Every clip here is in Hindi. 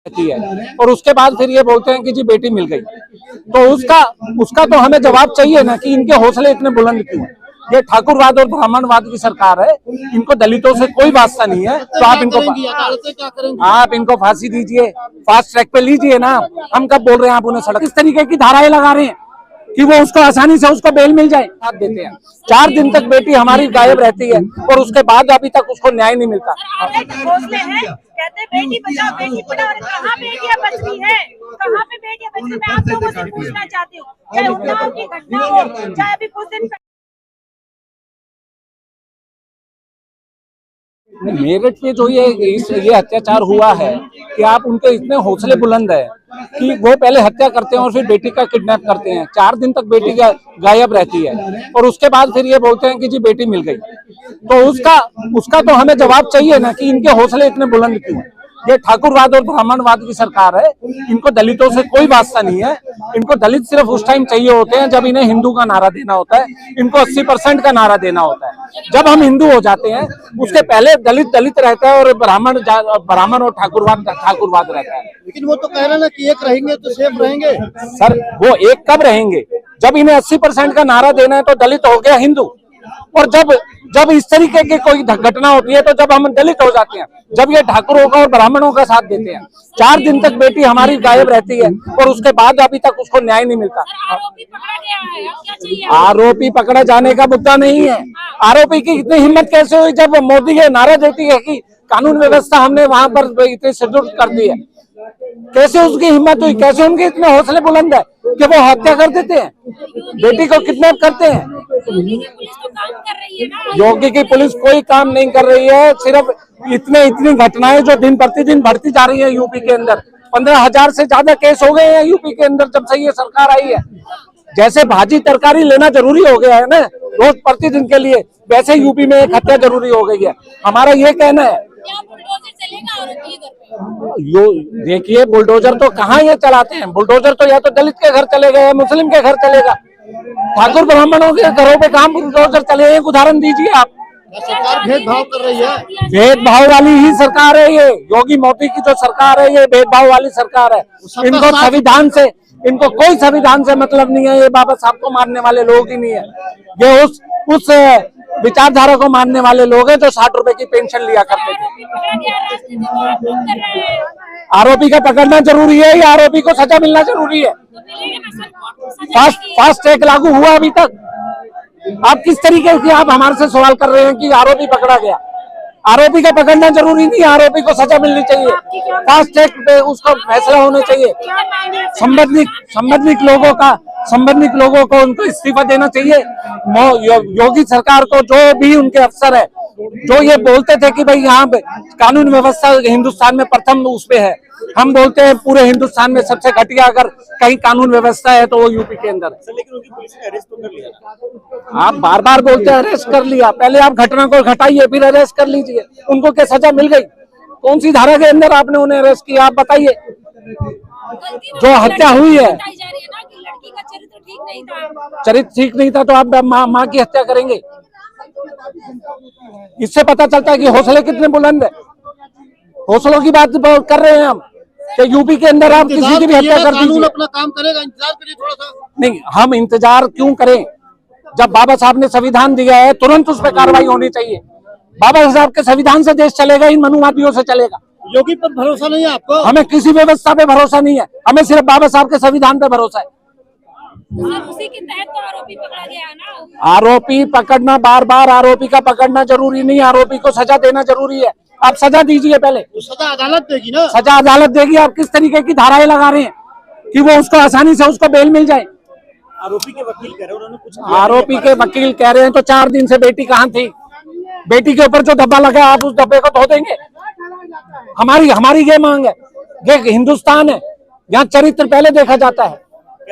रहती है और उसके बाद फिर ये बोलते हैं कि जी बेटी मिल गई। तो उसका तो हमें जवाब चाहिए ना कि इनके हौसले इतने बुलंद क्यों हैं। ये ठाकुरवाद और ब्राह्मणवाद की सरकार है, इनको दलितों से कोई वास्ता नहीं है। तो आप इनको फांसी दीजिए, फास्ट ट्रैक पे लीजिए ना। हम कब बोल रहे हैं आप उन्हें सड़क इस तरीके की धाराएं लगा रहे हैं कि वो उसको आसानी से उसको बेल मिल जाए। साथ देते हैं 4 दिन तक बेटी हमारी गायब रहती है और उसके बाद अभी तक उसको न्याय नहीं मिलता। कहते बेटी बचाओ बेटी पढ़ाओ, कहाँ बेटियां बच रही है, कहाँ पे बेटियां बच रही है। मैं आप लोगों से पूछना चाहती हूँ, चाहे उन्नाव की घटना हो, चाहे अभी कुछ दिन मेरठ में जो ये अत्याचार हुआ है कि आप उनके इतने हौसले बुलंद है कि वो पहले हत्या करते हैं और फिर बेटी का किडनैप करते हैं। 4 दिन तक बेटी गायब रहती है और उसके बाद फिर ये बोलते हैं कि जी बेटी मिल गई। तो उसका तो हमें जवाब चाहिए ना कि इनके हौसले इतने बुलंद क्यों हैं। ये ठाकुरवाद और ब्राह्मणवाद की सरकार है, इनको दलितों से कोई वास्ता नहीं है। इनको दलित सिर्फ उस टाइम चाहिए होते हैं जब इन्हें हिंदू का नारा देना होता है, इनको 80% का नारा देना होता है। जब हम हिंदू हो जाते हैं उसके पहले दलित रहता है और ब्राह्मण और ठाकुरवाद रहता है। लेकिन वो तो कह रहे हैं ना कि एक रहेंगे तो सेफ रहेंगे। सर वो एक कब रहेंगे जब इन्हें 80% का नारा देना है तो दलित हो गया हिंदू, और जब इस तरीके की कोई घटना होती है तो जब हम दलित हो जाते हैं, जब ये ठाकुरों का और ब्राह्मणों का साथ देते हैं। 4 दिन तक बेटी हमारी गायब रहती है और उसके बाद अभी तक उसको न्याय नहीं मिलता। आरोपी पकड़ा जाने का मुद्दा नहीं है। आरोपी की इतनी हिम्मत कैसे हुई जब मोदी ये नारा देती है कि कानून व्यवस्था हमने वहां पर इतनी सुदृढ़ कर दी है। कैसे उसकी हिम्मत हुई, कैसे उनके इतने हौसले बुलंद है कि वो हत्या कर देते हैं, बेटी को किडनैप करते हैं। योगी की पुलिस कोई काम नहीं कर रही है। सिर्फ इतनी घटनाएं जो दिन प्रतिदिन बढ़ती जा रही है यूपी के अंदर। 15,000 से ज्यादा केस हो गए हैं यूपी के अंदर जब से ये सरकार आई है। जैसे भाजी तरकारी लेना जरूरी हो गया है ना रोज प्रतिदिन के लिए, वैसे यूपी में एक हत्या जरूरी हो गई है। हमारा ये कहना है, देखिए बुलडोजर तो कहाँ ये चलाते हैं। बुलडोजर तो या तो दलित के घर चलेगा या मुस्लिम के घर चलेगा। ठाकुर ब्राह्मणों के घरों पे काम बुलडोजर चले। एक उदाहरण दीजिए आप। सरकार भेदभाव कर रही है, भेदभाव वाली ही सरकार है ये। योगी मोदी की जो सरकार है ये भेदभाव वाली सरकार है। इनको कोई संविधान से मतलब नहीं है। ये बाबा साहब को मानने वाले लोग ही नहीं है। ये उस विचारधारा को मानने वाले लोग हैं जो 60 रुपए की पेंशन लिया करते थे। आरोपी का पकड़ना जरूरी है या आरोपी को सजा मिलना जरूरी है? फास्ट ट्रैक लागू हुआ अभी तक? आप किस तरीके से आप हमारे से सवाल कर रहे हैं कि आरोपी पकड़ा गया? आरोपी का पकड़ना जरूरी नहीं, आरोपी को सजा मिलनी चाहिए। फास्ट ट्रैक पे उसका फैसला होना चाहिए। संबंधित लोगों को उनको इस्तीफा देना चाहिए। योगी सरकार को जो भी उनके अफसर है जो ये बोलते थे कि भाई यहाँ पे कानून व्यवस्था हिंदुस्तान में प्रथम उस पे है, हम बोलते हैं पूरे हिंदुस्तान में सबसे घटिया अगर कहीं कानून व्यवस्था है तो वो यूपी के अंदर है। लेकिन उनकी पुलिस ने अरेस्ट तो कर लिया। आप बार बार बोलते हैं अरेस्ट कर लिया, पहले आप घटना को घटाइए फिर अरेस्ट कर लीजिए। उनको क्या सजा मिल गई? कौन सी धारा के अंदर आपने उन्हें अरेस्ट किया आप बताइए। जो हत्या हुई है, चरित्र ठीक नहीं था तो आप माँ की हत्या करेंगे? इससे पता चलता है कि हौसले कितने बुलंद है। हौसलों की बात कर रहे हैं हम कि यूपी के अंदर आप किसी की भी हत्या कर दीजिए। अपना काम करेगा, इंतजार करिए थोड़ा सा। नहीं, हम इंतजार क्यों करें? जब बाबा साहब ने संविधान दिया है तुरंत उस पर कार्रवाई होनी चाहिए। बाबा साहब के संविधान से देश चलेगा, इन मनुवादियों से चलेगा? योगी पर भरोसा नहीं है आपको? हमें किसी व्यवस्था पे भरोसा नहीं है, हमें सिर्फ बाबा साहब के संविधान पे भरोसा है। उसी के तहत तो आरोपी पकड़ा गया ना। आरोपी पकड़ना, बार बार आरोपी का पकड़ना जरूरी नहीं, आरोपी को सजा देना जरूरी है। आप सजा दीजिए पहले। तो सजा अदालत देगी ना? सजा अदालत देगी। आप किस तरीके की धाराएं लगा रहे हैं कि वो उसको आसानी से उसको बेल मिल जाए? आरोपी के वकील कह रहे हैं, उन्होंने कुछ आरोपी के वकील कह रहे हैं तो 4 दिन से बेटी कहाँ थी? बेटी के ऊपर जो धब्बा लगा आप उस धब्बे को धो देंगे? हमारी ये मांग है। ये हिंदुस्तान है, यहाँ चरित्र पहले देखा जाता है।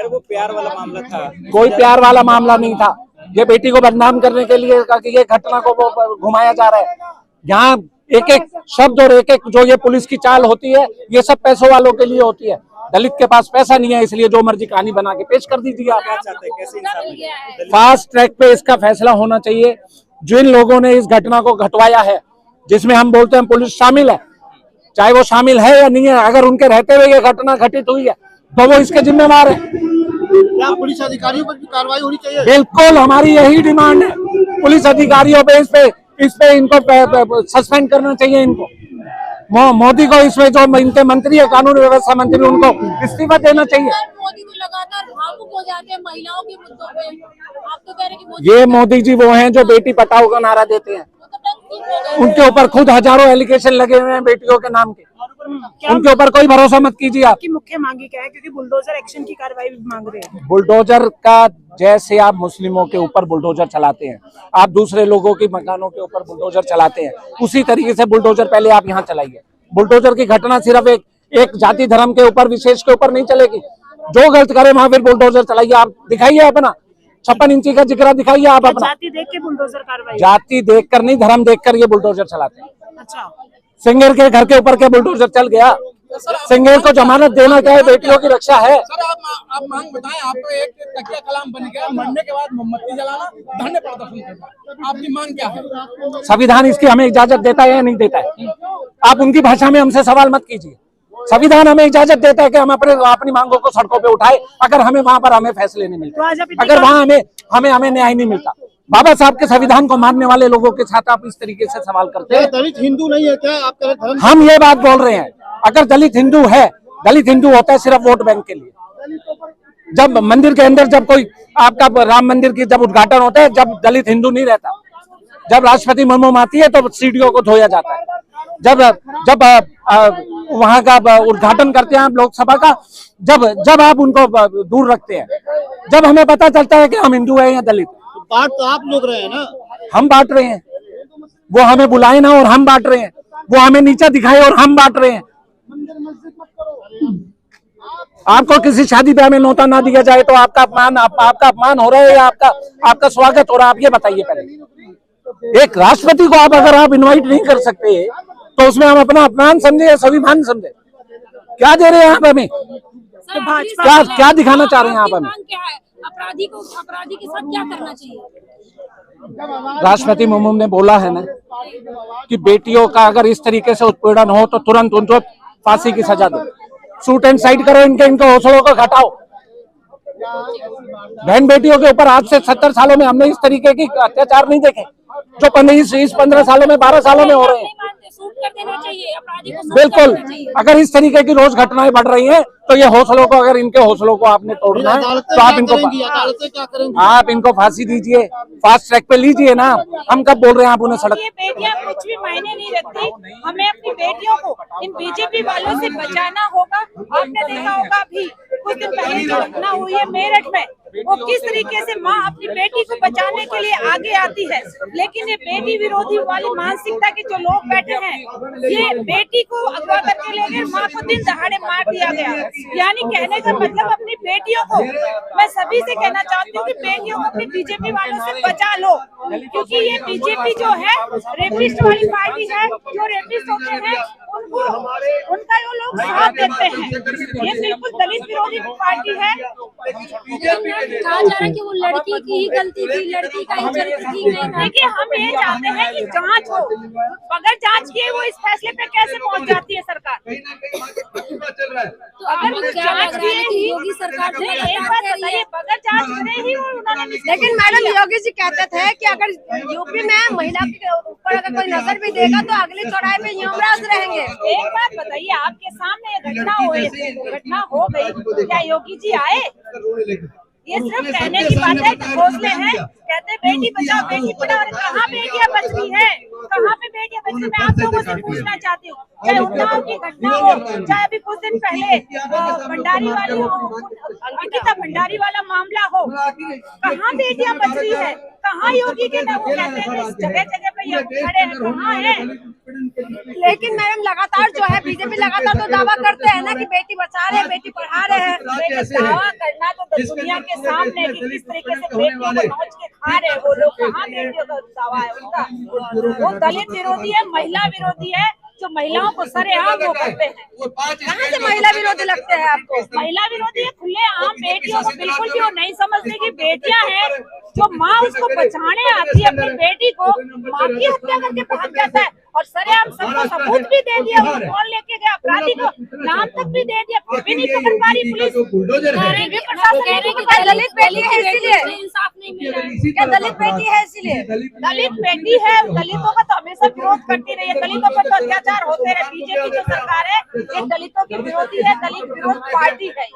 वो प्यार वाला मामला था। कोई प्यार वाला मामला नहीं था। ये बेटी को बदनाम करने के लिए ये घटना को घुमाया जा रहा है। यहाँ एक एक शब्द और एक एक जो ये पुलिस की चाल होती है ये सब पैसों वालों के लिए होती है। दलित के पास पैसा नहीं है इसलिए जो मर्जी कहानी बना के पेश कर दीजिए आप। फास्ट ट्रैक पे इसका फैसला होना चाहिए। जिन लोगों ने इस घटना को घटवाया है, जिसमें हम बोलते हैं पुलिस शामिल है, चाहे वो शामिल है या नहीं है, अगर उनके रहते हुए ये घटना घटित हुई है तो वो इसके जिम्मेवार है। क्या पुलिस अधिकारियों पर भी कार्रवाई होनी चाहिए? बिल्कुल, हमारी यही डिमांड है। पुलिस अधिकारियों पे इस पे इनको सस्पेंड करना चाहिए। इनको मोदी को इसमें जो इनके मंत्री है, कानून व्यवस्था मंत्री, उनको इस्तीफा देना चाहिए। मोदी तो लगातार भावुक हो जाते हैं महिलाओं के मुद्दों पे। आप तो कह रहे हैं कि मोदी ये मोदी जी वो हैं जो बेटी पटाओ का नारा देते हैं। तो टंकी हो गए। उनके ऊपर खुद हजारों एलिगेशन लगे हुए हैं बेटियों के नाम के। उनके ऊपर कोई भरोसा मत कीजिए आप। की मुख्य मांगी क्या है, क्योंकि बुलडोजर एक्शन की कार्रवाई भी मांग रहे हैं। बुलडोजर का जैसे आप मुस्लिमों के ऊपर बुलडोजर चलाते हैं, आप दूसरे लोगों की मकानों के ऊपर बुलडोजर चलाते हैं, उसी तरीके से बुलडोजर पहले आप यहाँ चलाइए। बुलडोजर की घटना सिर्फ एक जाति धर्म के ऊपर, विशेष के ऊपर नहीं चलेगी। जो गलत करे वहां फिर बुलडोजर चलाइए। आप दिखाइए अपना 56 इंची का जिगरा दिखाइए आप अपना। जाति देख के बुलडोजर कार्रवाई। जाति देखकर नहीं, धर्म देखकर ये बुलडोजर चलाते हैं। अच्छा, सिंगेर के घर के ऊपर क्या बुलडोजर चल गया? सिंगेर को जमानत देना क्या है? बेटियों की रक्षा है। सर आप मांग बताएं। आपको एक तकिया कलाम बन गया, मरने के बाद मोमबत्ती जलाना, धरने प्रदर्शन करना, आपकी मांग क्या है? संविधान इसकी हमें इजाजत देता है या नहीं देता है? आप उनकी भाषा में हमसे सवाल मत कीजिए। संविधान हमें इजाजत देता है कि हम अपनी मांगों को सड़कों पे उठाए, अगर हमें वहां पर हमें फैसले नहीं मिलते, अगर वहां हमें न्याय नहीं मिलता। बाबा साहब के संविधान को मानने वाले लोगों के साथ आप इस तरीके से सवाल करते हैं। दलित हिंदू नहीं है क्या आपका धर्म? हम ये बात बोल रहे हैं, अगर दलित हिंदू है, दलित हिंदू होता है सिर्फ वोट बैंक के लिए। जब मंदिर के अंदर जब कोई आपका राम मंदिर की जब उद्घाटन होता है, जब दलित हिंदू नहीं रहता। जब राष्ट्रपति मुर्मू आती है तो सीढ़ियों को धोया जाता है। जब वहां का उद्घाटन करते हैं आप लोकसभा का, जब आप उनको दूर रखते हैं, जब हमें पता चलता है कि हम हिंदू हैं या दलित। बात तो आप लोग रहे हैं ना, हम बांट रहे हैं। वो हमें बुलाए ना और हम बांट रहे हैं, वो हमें नीचा दिखाए और हम बांट रहे हैं। आपको किसी शादी ब्याह में नौता ना दिया जाए तो आपका अपमान हो रहा है या आपका स्वागत हो रहा है? आप ये बताइए पहले। एक राष्ट्रपति को अगर आप इनवाइट नहीं कर सकते तो उसमें हम अपना अपमान समझे या स्वाभिमान समझे? क्या दे रहे हैं आप हमें? सर, क्या दिखाना चाह रहे हैं आप हमें? मांग क्या है? अपराधी के साथ क्या करना चाहिए? राष्ट्रपति मुर्मू ने बोला है ना कि बेटियों का अगर इस तरीके से उत्पीड़न हो तो तुरंत उनको फांसी की सजा दो। शूट एंड साइड करो, इनके हौसलों को घटाओ। बहन बेटियों के ऊपर आज से 70 सालों में हमने इस तरीके की अत्याचार नहीं देखे जो 15 सालों में 12 सालों में हो रहे हैं। सूट कर देना चाहिए, अपराधी को बिल्कुल, अगर इस तरीके की रोज घटनाएं बढ़ रही हैं तो ये हौसलों को, अगर इनके हौसलों को आपने तोड़ना है तो आप इनको फांसी दीजिए, फास्ट ट्रैक पे लीजिए ना। हम कब बोल रहे हैं आप उन्हें सड़क? ये बेटियां कुछ भी मायने नहीं रखती। हमें अपनी बेटियों को इन बीजेपी वालों से बचाना होगा। आपने देखा होगा अभी कुछ दिन पहले जो घटना हुई है मेरठ में, वो किस तरीके से माँ अपनी बेटी को बचाने के लिए आगे आती है, लेकिन ये बेटी विरोधी वाली मानसिकता के जो लोग बैठे हैं, ये बेटी को अगवा करके ले गए, माँ को दिन दहाड़े मार दिया गया। यानी कहने का मतलब अपनी बेटियों को, मैं सभी से कहना चाहती हूँ कि बेटियों को अपनी बीजेपी वालों से बचा लो, क्योंकि ये बीजेपी जो है रेपिस्ट वाली पार्टी है। जो रेपिस्ट होते हैं उनका वो लोग साथ देते हैं। ये बिल्कुल दलित विरोधी पार्टी है। कहा जा रहा है कि वो लड़की की ही गलती थी, लड़की का ही चरित्र ठीक नहीं था। देखिए, हम ये चाहते हैं कि जांच हो। बगैर जांच किए वो इस फैसले पे कैसे पहुंच जाती है सरकार? तो अगर जांच किए ही योगी सरकार नहीं, एक बात बताइए, बगैर जांच करे ही वो उन्होंने। लेकिन मैडम योगी जी कहते थे कि अगर यूपी में महिला के ऊपर अगर कोई नजर भी देगा तो अगले चौराहे पे यमराज रहेंगे। एक बात बताइए, आपके सामने ये घटना हो गई, क्या योगी जी आए? ये सिर्फ कहने की बात है, घोषले हैं। कहते हैं बेटी बचाओ बेटी पढ़ाओ, और कहाँ बेटियां बच रही है? कहाँ पे बेटियां बच रही? मैं आप लोगों से पूछना चाहती हूँ, चाहे उन्नाव की घटना हो, चाहे अभी कुछ दिन पहले भंडारी वाली अंकिता भंडारी वाला मामला हो, कहाँ बेटियां बच रही है? कहाँ योगी के वो कहते हैं जगह जगह पे ये खड़े हैं, कहाँ है? लेकिन मैडम लगातार जो है बीजेपी लगातार तो दावा करते हैं ना कि बेटी बचा रहे हैं, बेटी पढ़ा रहे हैं। दावा करना तो दुनिया के सामने कि किस तरीके से बेटियों को नोच के खा रहे हैं वो लोग। कहाँ बेटियों का दावा है उनका? वो दलित विरोधी है, महिला विरोधी है, जो महिलाओं को सरेआम वो करते हैं। कहाँ से महिला विरोधी लगते हैं आपको? महिला विरोधी है, खुले आम बेटियों को बिल्कुल भी वो नहीं समझते कि बेटियां हैं, जो माँ उसको बचाने आती है अपनी बेटी को, माँ की हत्या करके भाग जाता है। और सरेआम सबको सबूत भी दे दिया, वो कौन लेके गया अपराधी को, नाम तक भी दे दिया, फिर भी नहीं पकड़ पा रही पुलिस। दलित बेटी है इसीलिए इंसाफ नहीं मिल रहा है। क्या दलित बेटी है इसीलिए? दलित बेटी है, दलितों का तो हमेशा विरोध करती रही है, दलितों पर तो अत्याचार होते रहे। बीजेपी जो सरकार है ये दलितों की विरोधी है, दलित विरोध पार्टी है।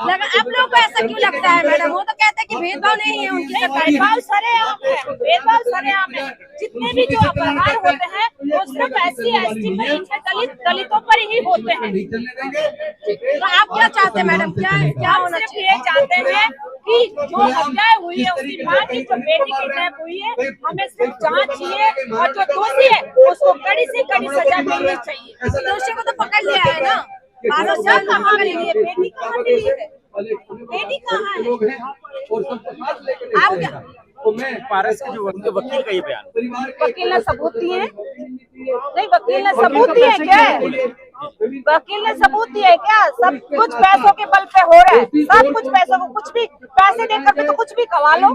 लगा आप लोगों को ऐसा क्यों लगता है मैडम? वो तो कहते हैं कि भेदभाव नहीं है उनकी सरकार। भेदभाव सरेआम है, भेदभाव सरेआम है। जितने भी जो अपराध होते हैं वो सिर्फ SC ST पर, दलितों पर ही होते हैं। तो आप क्या चाहते हैं मैडम? क्या होना सिर्फ चाहिए? ये चाहते हैं कि जो हत्याएं हुई है उसकी माँ की, जो बेटी किडनैप हुई है, हमें सिर्फ जांच चाहिए और जो दोषी है उसको कड़ी से कड़ी सजा मिलनी चाहिए। दोषी को तो पकड़ लिया है ना। सजा कहाँ मिली है? बेटी कहाँ मिली है? बेटी कहाँ है? आप क्या पारस के जो वकील का ये बयान, वकील ने सबूत दिए हैं? नहीं, वकील ने सबूत दिए क्या? वकील ने सबूत दिए क्या? सब कुछ पैसों के बल पे हो रहा है, सब कुछ पैसों को, कुछ भी पैसे देकर के तो कुछ भी कमा लो,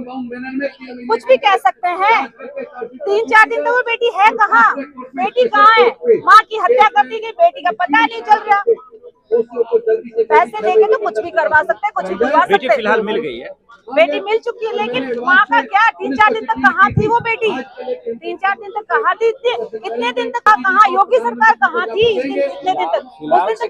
कुछ भी कह सकते हैं। 3-4 दिन तो वो बेटी है कहाँ? बेटी कहाँ है? माँ की हत्या कर दी गई, बेटी का पता नहीं चल रहा। पैसे देके तो कुछ भी करवा सकते हैं, कुछ भी करवा सकते बेटी हैं। फिलहाल मिल गई है, बेटी मिल चुकी है, लेकिन माँ का क्या? 3-4 दिन तक कहाँ थी वो बेटी? 3-4 दिन तक कहाँ थी? इतने दिन तक कहाँ? योगी सरकार कहाँ थी इतने दिन तक? उस दिन तक